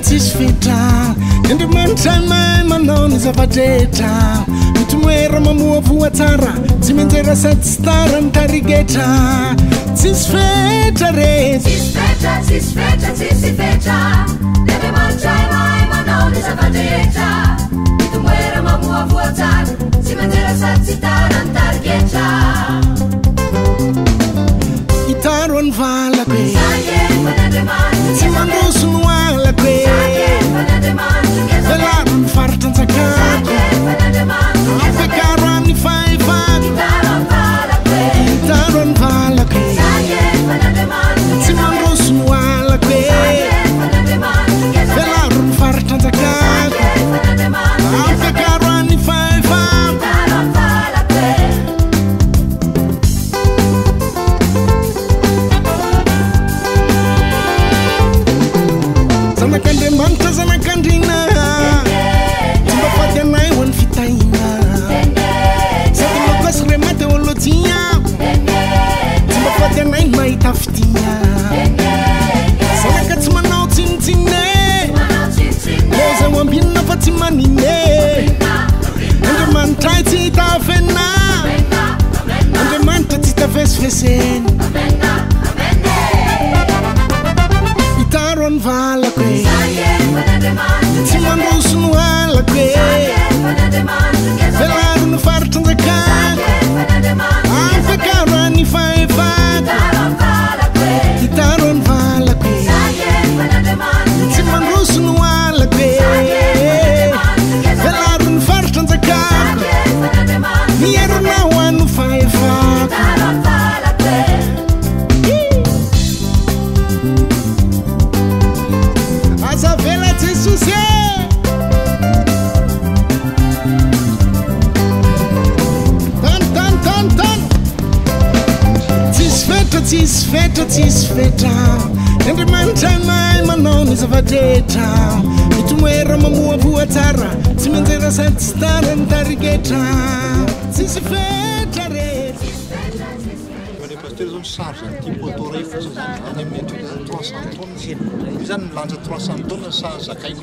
Tsisy feta Andriamanitra mahay manao ny zava-drehetra mitomoera mamoa voatsara tsy menjera sady tsy tara ny tarigetra tsisy fetra re tsisy fetra Andriamanitra mahay manao ny zava-drehetra mitomoera mamoa voatsara tsy menjera sady tsy tara ny tarigetra itaro any valako tsy mandroso no alako velaro ny faritra an-tsakako ampiakaro amin'ny fahefato itaro any valako tsy mandroso no alako velaro ny faritra an-tsakako ampiakaro amin'ny fahefato zanak'Andriamanitra zanak'Andriana tsy mba fady anay ho an'ny fitahina sady lokasy re mateolojia tsy mba fady anay ny mahita fitia zanaka tsy manao tsinitsine oza ho ambinina fa tsy manine Andriamanitray tsy hitafena Andriamanitra tsy hitafesifeseny itaro any valako tsy mandroso no alako velaro ny faritra an-jakako ampiakaro any fahefato itaro any valako tsy mandroso no alako velaro ny faritra an-jakako mierina ho any fahefato Azavela Jesus tan tsisy fetra Andriamanitra mahay manao ny zava-drehetra mitomoera mamoa voatsara tsy menjera sady tsy tara ny tarigetra tsisy fetra re zany charge ty poteau ray fotsiny zany any amin'ny 300 tonnes io zany milanja 300 tonnes sa zakainy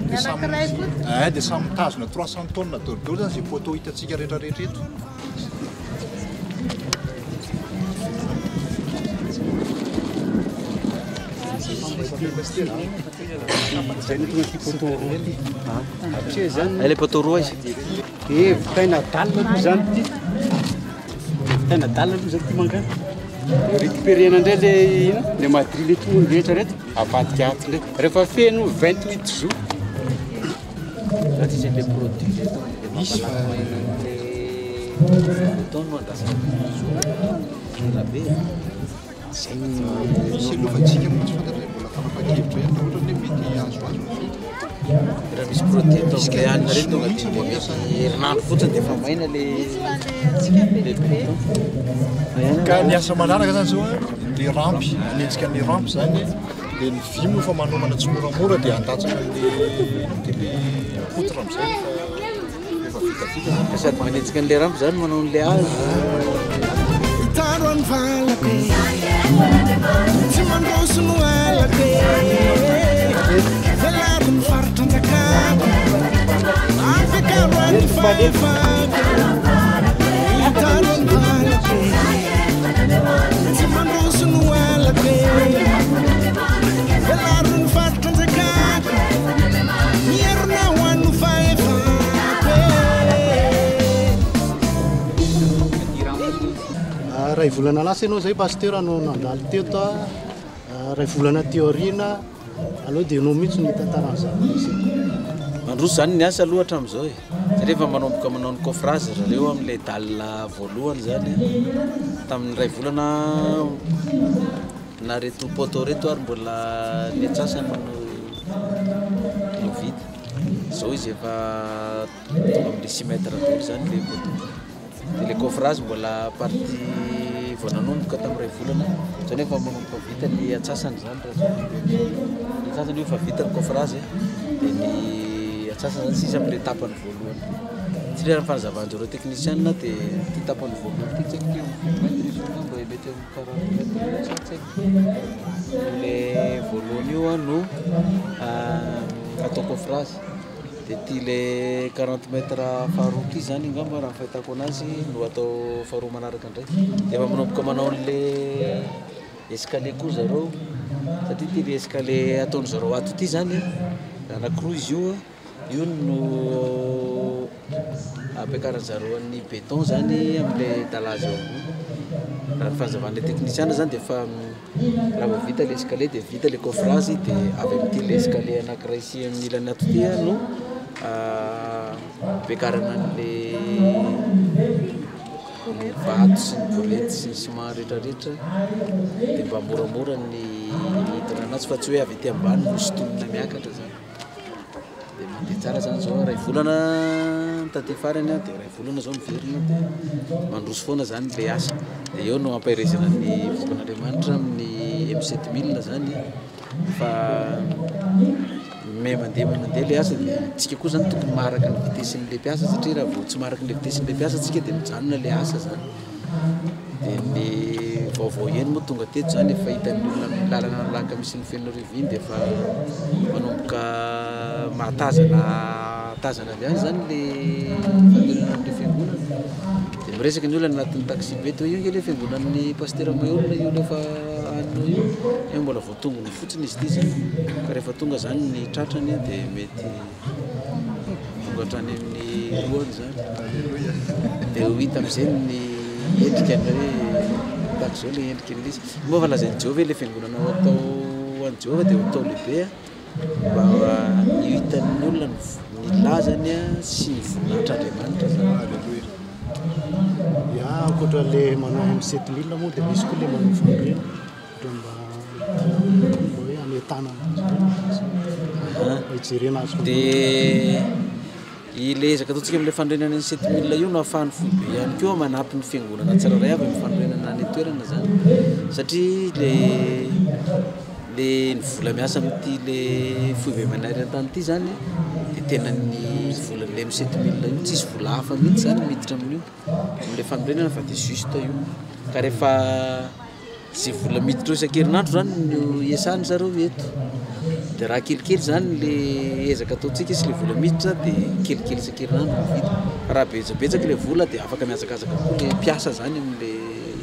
dia samy mitazona 300 tonnes daholo zany zay poteau hitantsika rehetrarehetra eto Elle est poteau rouge. Et vitaina dalina aloha zany ty vitaina dalina aloha zany ty mangana récupérena indray le ino le madrile tongony rehetra rehetra avadika ato ndray rehefa feno 28 jours Là, c'est les produits. misy fa misy alofantsika moa tsy fantatry mbola fanapaha-kevitra ihany ohatra hoe mety azo raha misy protéine tonga ihany reto herinandro fotsiny dia efa maina le ka ny asa manaraka zany zao le rampy anenjika ny rampy zany dia ny vy moa fa manomana tsy moramora dia andatsaka le potra am'izay efa vitavita sady manenjika an'le rampy zany manao an'le azy itaro any valako tsy mandroso no alako velaro ny faritra an-jakako ampiakaro any fahefato itaro any valako tsy mandroso no alako velaro ny faritra an-jakako mierina ho any fahefato ray volana lasa ianao zay pasteur anao nandalo teo ta ray volana théorina aloha dia anao mihitsy ny tantaran'izany mandroso zany ny asa aloha hatramin'izao e satria efa manomboka manao ny coffrage zareo amin'ilay dalina voalohany zany tamin'ny ray volana na reto poteau reto ary mbola ny atsasany no vita zao izy efa tonga amin'ny 6 mètres daholo zany le poteau dia le coffrage mbola partie vao nanomboka tamin'iray volana zany efa manomboka vita ny atsasany zany raha atsasany efa vita ny coffrage dia ny atsasany zany sisa amin'ilay tapany voalohany tsy le raha fanazavahan'jareo technicien dia ty tapany voalohany ty tsaiko mba mety amin'ny 40 mètre tsaiko le voalohany io no atao coffrage dia ty le 40 mètre faharoa ty zany ngamba raha fahitako anazy no atao faharoa manaraka indray dia efa manomboka manao an'le escalier koa zareo satria ty le escalier ataony zareo ato ty zany anankiroa izy io no ampiakarany zareo amin'ny béton zany amin'le dalazy eo raha ny fahazavan'le technicien zany dia efa raha vao vita le escalier dia vita le coffrage dia avy amin'ty le escalier anankiray sy amin'ny ilany ato ty no ampiakarana an'le vato sy ny borety sy ny ciment rehetrarehetra dia mba moramora ny hiditra anazy fa tsy hoe avy ety ambany misy tonona miakatra zany dia mandeha tsara zany zao ray volana taty farany dia ray volana zao miverina dia mandroso foana zany le asa dia eo no ampairezana ny vokan'Andriamanitra amin'ny M7000 zany fa mandeha le asa dia tsika koa zany tokony maharaka ny vitesin'le mpiasa satria raha vao tsy maharaka ny vitesin'le mpiasa tsika dia mijanona le asa zany dia ny vaovao eny moa tonga teto zany efa hitan'ny olona amin'ny lalana laka misy ny feno riviny dia efa manomboka mahatazana avy any zany le fandehanana amin'le fiangonana dia miresaka ny olona anatin'ny taxi be to io nge le fiangonan'ny pasteur Mayorina io lefa anao io eo mbola vao tongony fotsiny izy ty zany ka rehefa tonga zany ny tratrany dia mety tonga hatrany amin'ny lohany zany dia ho hita am'izay ny endrika ny hoe tahaka zao le endrika ny izy mba fa lazain'i Jehova le fiangonana atao an'i Jehova dia atao lehibe mba hitan'ny olona ny lazany sy ny voninahitran'Andriamanitra zany ia ankoatra le manao M7000 moa dia misy koa le manao fandrena ohatra mba hoe ametana hijerena azy dia ile ezaka ataontsika amin'ilay fandrenana ny 7000 io no ahafahany foibe ihany koa manampy ny fiangonana tsirairay avy amin'ny fandrenana ny toerana zany satria le ny vola miasa amin'ity le foibe manary an-tany ity zany dia tena ny volan'ilay M7000 io tsy isy vola hafa mihitsy zany miditra amin'io amin'ilay fandrenana fa dia juste io ka rehefa zay vola miditra eo isan-kerinandro zany no iasany zareo eto dia raha kelikely zany le ezaka ataontsika sy le vola miditra dia kelikely isan-kerinandro no vita raha betsabetsaka le vola dia afaka miazakazaka koa le mpiasa zany amin'le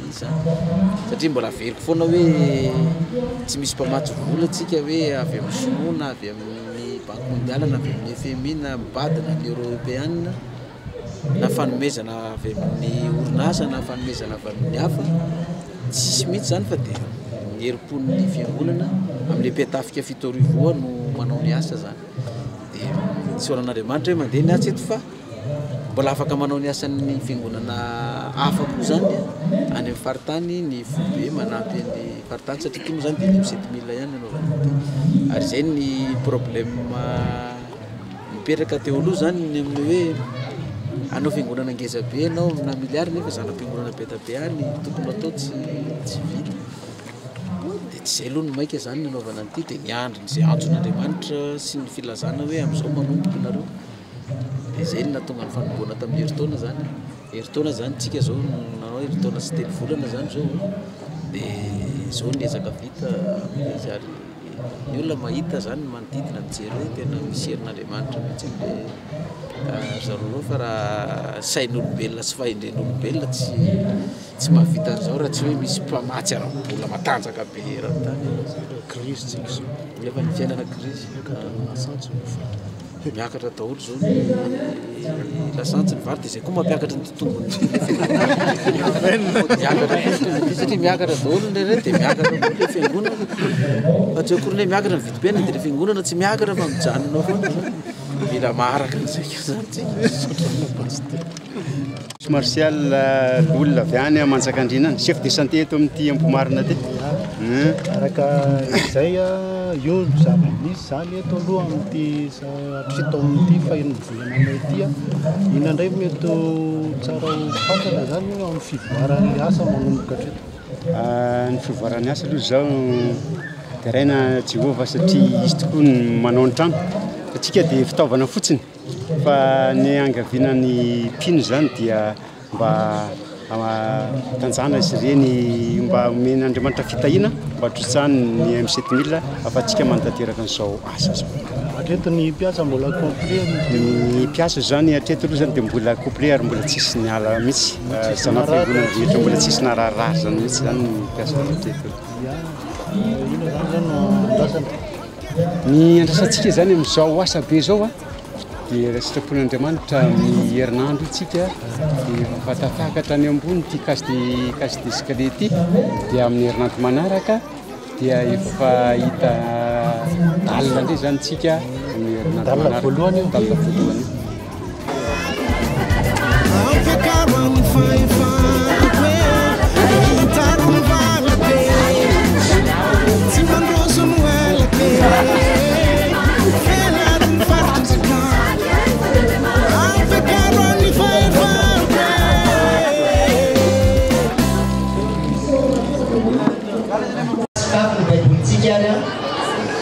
izany satria mbola averiko foana hoe tsy misy mpamatsy vola tsika hoe avy amin'ny Sinoa na avy amin'ny banque mondiale na avy amin'ny FMI na mibady na ny euro européenne na fanomezana avy amin'ny orinasa na fanomezana avy amin'ny hafa tsisy mihitsy zany fa dia ny herim-pon'ny fiangonana amin'le mpiatafika 7 no manao ny asa zany dia tsy oran'Andriamanitra hoe mandeha ny asa eto fa mbola afaka manao ny asan'ny fiangonana hafa koa zany any amin'ny faritany ny foibe manampy ny faritany satria ty moa zany dia 7000 ihany anaovana ary izay ny problème mipetraka teo aloha zany ny amin'ny hoe anao fiangonana ngeza be anao na miliary nefa zanam-piangonana be tabe any tokony atao tsy vita dia tsy izay aloha no maika zany ny anaovana an'ity dia ny andro n'izay anjon'Andriamanitra sy ny filazana hoe amin'izao manomboka nareo dia izay no nahatonga ny fanomboana tamin'ny heritaona zany heritaona zany tsika zao nanao heritaona sy telo volana zany zao dia zao ny ezaka vita izy ary ny olona mahita zany manodidina mijery hoe tena misy herin'Andriamanitra mihitsy le zareo fa raha sain'olombelona sy fahendren'olombelona tsy mahavita an'izao raha tsy hoe misy mpamatsy ara-bola matanjaka be eran-tany crise tsika zao efa ny fiainana crise lasantsy miakatra daholo zao ny lasantsy ny vary dia izay koa mampiakatra ny tontongony satria miakatra daholo ndrairay dia miakatra koa le fiangonana fa tsy hoe akory le miakatra ny vidim-piainana dia le fiangonana tsy miakatra fa mijanonao foana mila maharaka an'izay ko zany tsika Martial l'olona avy any Manjakandriana chef de santé eto amin'ity Ambomarina ty araka izay io zava-misy zany eto aloha amin'ity hatrisy amin'ity fahen'ny volana ity inandray mety tsara ho fantana zany amin'ny fivoaran'ny asa manomboka hatreto. Ny fivoaran'ny asa aloha zao teraina Jehova satria izy tokoa ny manao ny trano atsika dia fitaovana fotsiny fa ny angavianany mpino zany dia mba tanjana izy ireny mba omen'Andriamanitra fitahiana mba trotsany ny M7000 afa-tsika mantanteraka an'izao asa zao. Hatreto ny mpiasa mbola complet ny mpiasa zany hatreto aloha zany dia mbola complet ary mbola tsisy ny ala mihitsy zana fiangonana rehetra mbola tsisy nararary zany mihitsy zany ny mpiasa hatreto. Ino zany zany andrasana? Ny andrasantsika zany amin'izao asa be zao dia sitrapon'Andriamanitra amin'ny herinandro tsika dia vatafakatra any ambony ty case d'escalier ty dia amin'ny herinandro manaraka dia efa hita dalina ndray zany tsika amin'ny herinandro manaraka dalina voalohany.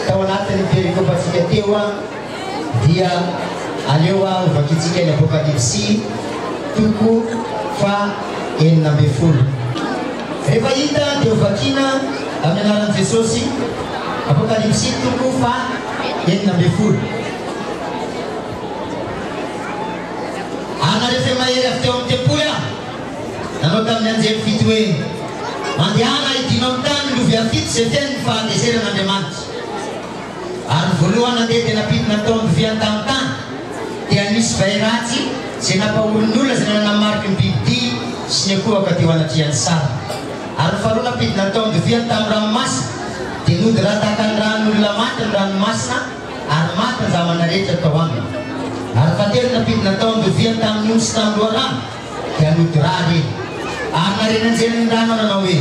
Tao anatin'ny perikopatsika teo dia aleo hovakitsika ny apokalipsy toko fa 9. Rehefa hita dia hovakina amin'ny anaran'i Jesosy apokalipsy toko fa 9. Rehefa mahery avy teo amin'ny tempoly nanao tamin'ny anjely fito hoe mandehana idino amin'ny tany lovy afito izay feno ny fahateseran'Andriamanitra. Ary ny voalohany nandeha dia napidina tao amin'ny viany tamin'ny tany dia nisy vairatsy izay nampahorin'olona izay nanamariky ny bibidia sy ny akohaka teo anatriany sara. Ary ny faharoa napidina tao amin'ny viany tamin'ny ranomasina dia nody raha tahaka ny ranon'olona maty ny ranomasina ary maty ny zavana rehetra tao aminy. Ary fahatelo napidina tao amin'ny viany tamin'ny ono sy tamin'ny loharano dia nody rà reny. Ary narenanjery rano nanao hoe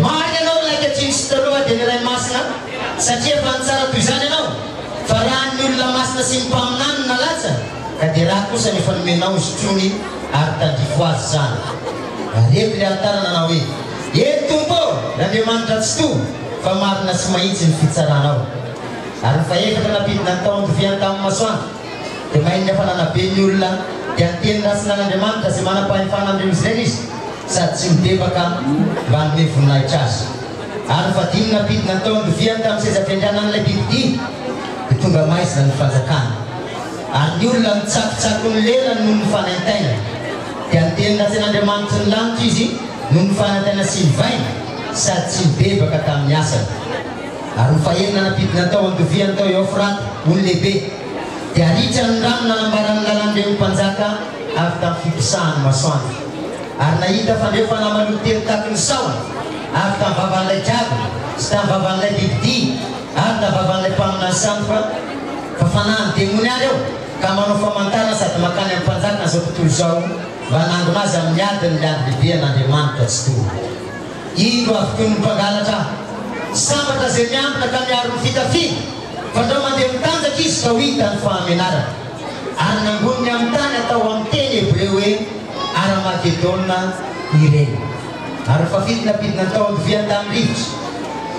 maly ianao laika tsiny sy taloha dia ny ray masina satria fa ny tsara toy izany ianao fa raha ny olona masina sy ny mpaminany nalatsa ka dia raha kosa nefa nomenao izy trony ary tandrifo azy zany. Reto le antara nanao hoe eto tompo n'Andriamanitra tsy to fa marina sy mahitsy ny fitsaranao. Ary ny faefatra napidina ny tao andoviany tamin'ny masoandro dia mahiny efa nanabe ny olona dia nyteny rasina n'Andriamanitra izay manam-pahefana amin'ireo Israely izy sady tsy midebaka mba hanome voninahitra azy. Ary ny fahadimy napidina ny tao andoviany tamin'ny seza fiandrianan'ilay bibidia dia tonga maizina ny fanjakana. Ary ny olona mitsakitsako ny lelany noho ny fanaintaina dia nyteny rasen'Andriamanitra ny lanitra izy noho ny fanaintaina sy ny vaina sady tsy midebaka tamin'ny asany. Ary ny fahenina napidina tao andoviany tao Eufrate ony lehibe dia aritra ny rano nanambarany lalan'ireo mpanjaka avy tamin'ny fipisahany masoandro. Ary nahita fandrefana malotelo tahaky ny sahona avy tamin'ny vavan'ilay jiaby sy tamin'ny vavan'ilay bibidia ary tamin'ny vavan'ilay mpaminany samy fa fanahy demony ary eo ka manao famantarana sady makany amin'ny mpanjaka n'izao tontolo izao mba hanangona azy amin'ny adiny ny ady lehibe an'Andriamanitra tsy to. Ino avy toy ny mpangalatra sambatra izay miambina ka miaro ny fitafidy fa ndao mandeha mitanjaka izy ka ho hita ny fahamenarana. Ary nangoniny amin'ny tany atao amin'ny teny hebreo hoe Aramageddona ireny. Ary fafito napidina tao andoviany tamin'ny rivotra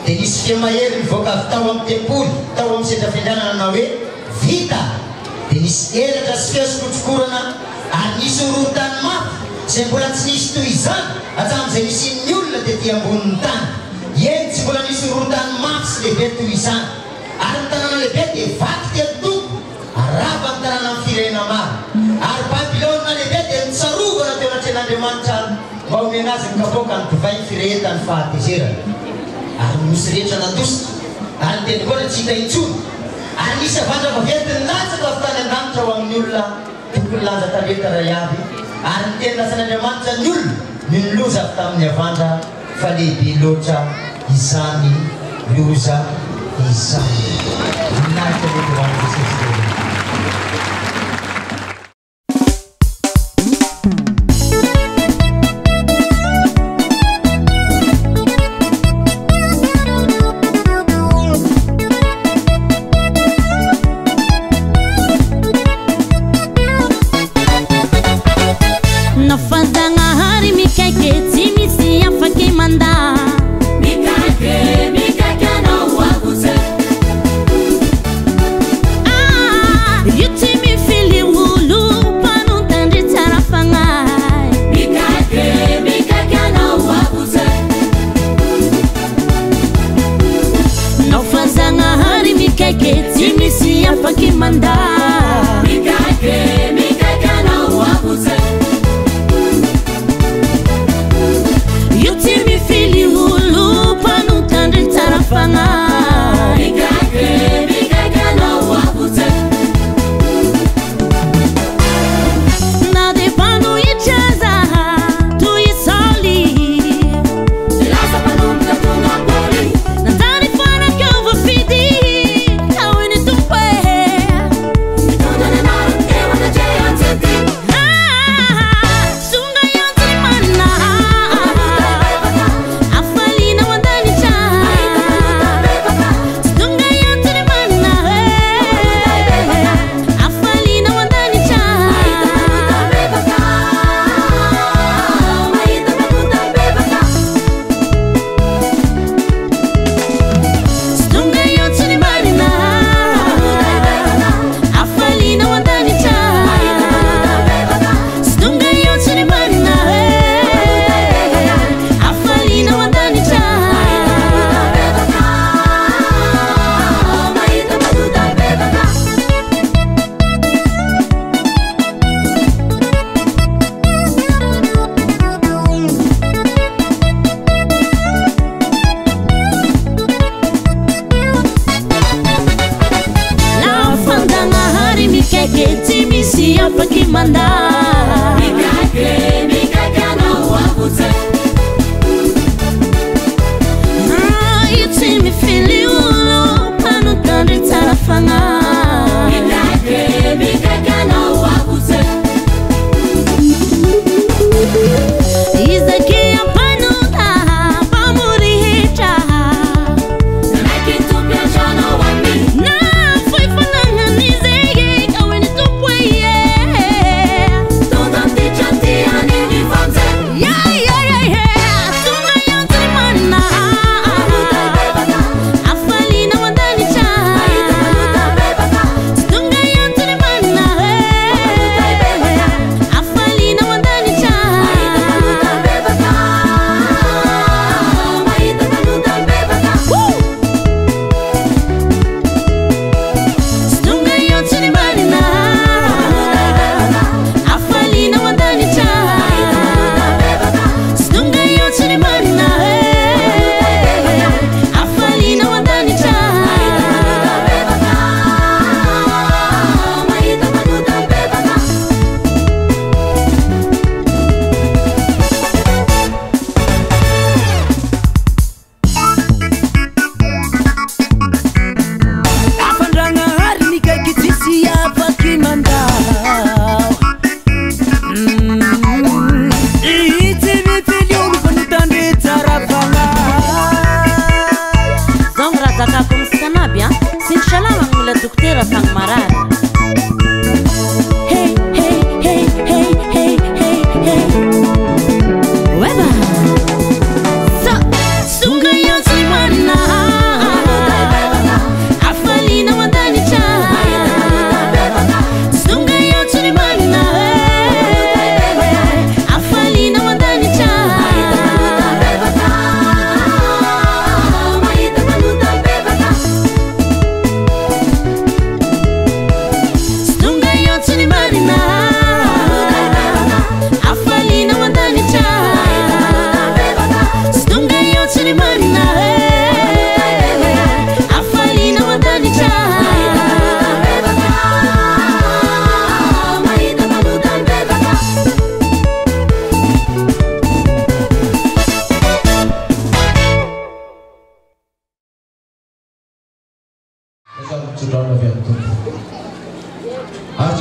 dia nisy fiamahery nivoaka avy tao amin'ny tempoly tao amin'ny seza fiandrianana nanao hoe vita. Dia nisy elatra sy fiasokotrokorana ary nisy horohon-tany mafy izay mbola tsy nisy toy izany hatramin'izay nisin'ny olona tetỳ ambonin'ny tany. Eny tsy mbola nisy horohon-tany mafy sy lehibe toy izany. Ary ny tanàna lehibe dia vaky teto-toko arava ny tanàna amin'ny firenena maro. Ary Babilôna lehibe dia nitsarovana teo anatren'Andriamanitra mba omena azy ny kapoaka ny divay ny firehetany fahatezerana. Ary nosy rehetra natosika ary ny tendrikona tsy hita intsony. Ary nisy avandra vaventy nilatsaka avy tany an-danitra ho amin'ny olona tokony lanja talenta ray avy. Ary ny teny rasan'Andriamanitra ny olona niloza avy tamin'ny avandra fa lehibe loatra izany loza izany. Ninahitra lehibe ho an'ny Jesosy.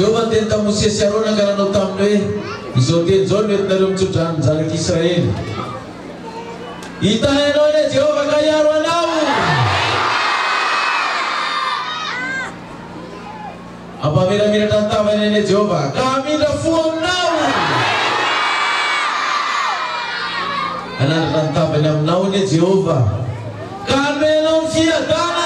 Jehovah tenta musiasiarona karanao taminy hoe izao teny zao noentinareo mitsodrany zanaky Israely. Hitany anao ne Jehovah ka hiaro anao. Ampamiramiratra ny tavany ane Jehovah ka hamindra fo aminao. Anandratra ny tavany aminao ne Jehovah ka hanomenao ny fiadana.